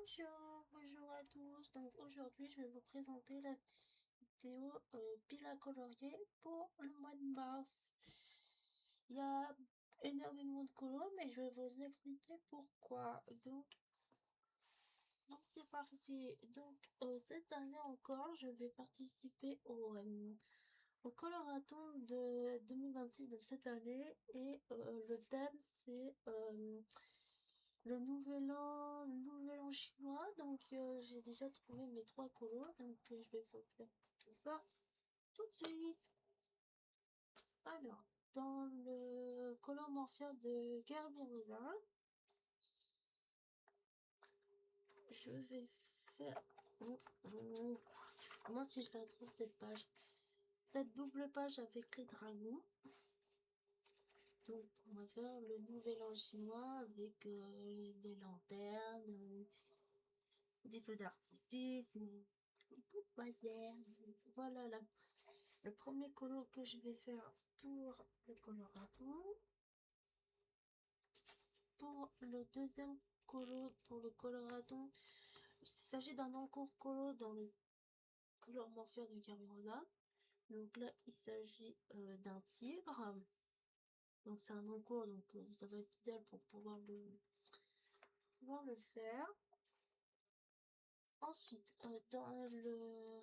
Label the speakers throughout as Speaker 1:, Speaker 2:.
Speaker 1: Bonjour à tous. Donc aujourd'hui, je vais vous présenter la vidéo pile à colorier pour le mois de mars. Il y a énormément de colos, mais je vais vous expliquer pourquoi. Donc c'est parti. Donc cette année encore, je vais participer au colorathon de 2026 de cette année et le thème c'est le nouvel an chinois. Donc j'ai déjà trouvé mes 3 colos, donc je vais vous faire tout ça tout de suite. Alors, dans le colomorphia de Kerberosa, je vais faire moi si je la trouve cette double page avec les dragons. Donc on va faire le nouvel an chinois avec des lanternes, des feux d'artifice, des poupes laser. Voilà le premier colo que je vais faire pour le coloraton. Pour le deuxième colo, pour le coloraton, il s'agit d'un encours colo dans le colomorphia de Kerberosa. Donc là, il s'agit d'un tigre. Donc c'est un encours, donc ça va être idéal pour pouvoir le faire. Ensuite, dans le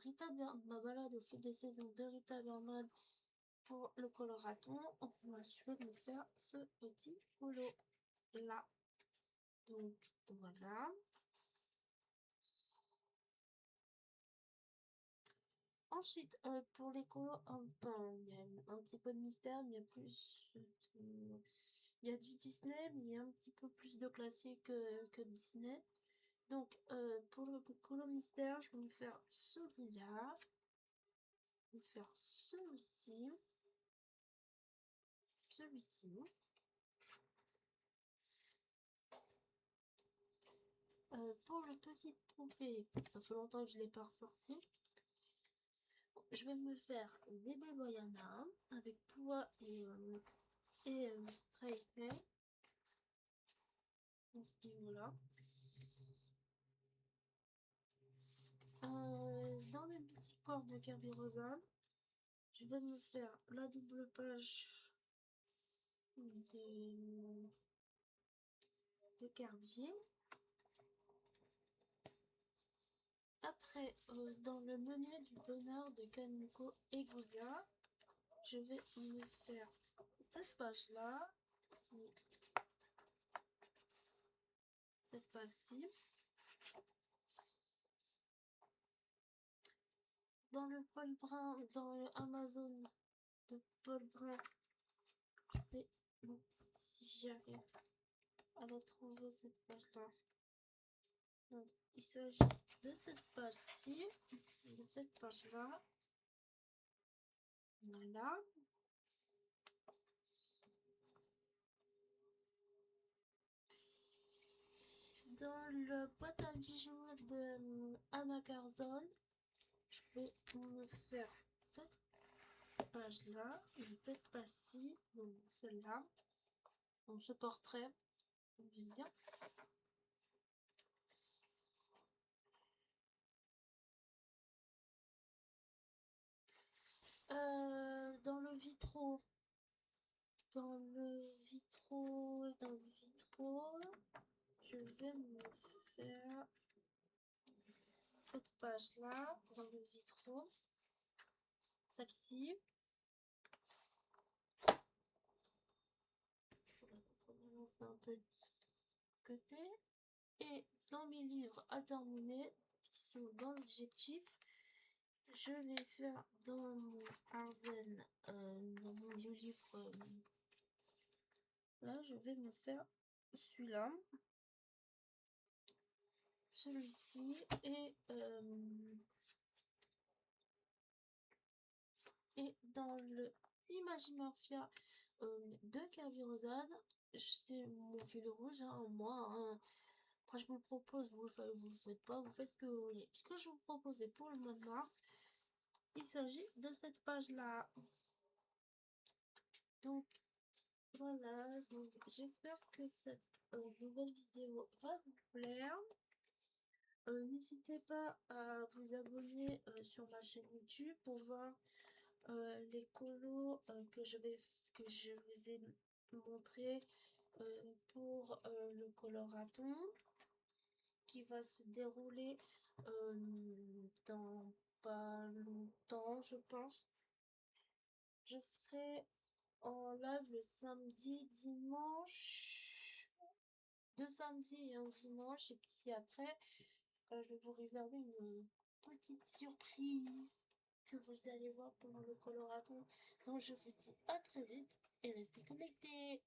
Speaker 1: ma balade au fil des saisons de Rita Berman pour le coloraton, je vais me faire ce petit colo là. Donc voilà. Ensuite, pour les colos, il y a un petit peu de mystère, il y a plus il y a du Disney, mais il y a un petit peu plus de classique que Disney. Donc pour le colo mystère, je vais me faire celui-là, je vais me faire celui-ci. Pour le petit poupée, ça fait longtemps que je ne l'ai pas ressorti. Je vais me faire bébé Boyana avec Poua et Rayfay dans ce niveau-là. Dans le petit port de Kerberosa, je vais me faire la double page de Kerbier. Après, dans le menu du bonheur de Kaneko et Gouza, je vais me faire cette page-là, cette page-ci. Dans le Paul Brun, dans le Amazon de Paul Brun, je vais, si j'arrive à la trouver cette page-là. Donc, il s'agit de cette page-ci, de cette page-là. Voilà. Dans le boîte à bijoux de Anna Carzon, je vais me faire cette page-là, cette page-ci, donc celle-là, donc ce portrait, on peut dire. Dans le vitraux, je vais me faire cette page-là, dans le vitraux, celle-ci. C'est un peu de côté. Et dans mes livres à terminer, qui sont dans l'objectif, je vais faire dans mon Arzen, dans mon vieux livre, là je vais me faire celui-là, celui-ci, et dans le Imagimorphia de Kerberosa, c'est mon fil rouge, moi, après je vous le propose, vous le faites pas, vous faites ce que vous voulez. Ce que je vous proposais pour le mois de mars, il s'agit de cette page-là. Donc voilà, donc j'espère que cette nouvelle vidéo va vous plaire. N'hésitez pas à vous abonner sur ma chaîne YouTube pour voir les colos que je vous ai montré pour le coloraton qui va se dérouler dans pas longtemps, je pense. Je serai en live le samedi, dimanche, deux samedis et un dimanche, et puis après, je vais vous réserver une petite surprise que vous allez voir pendant le coloraton. Donc je vous dis à très vite et restez connectés.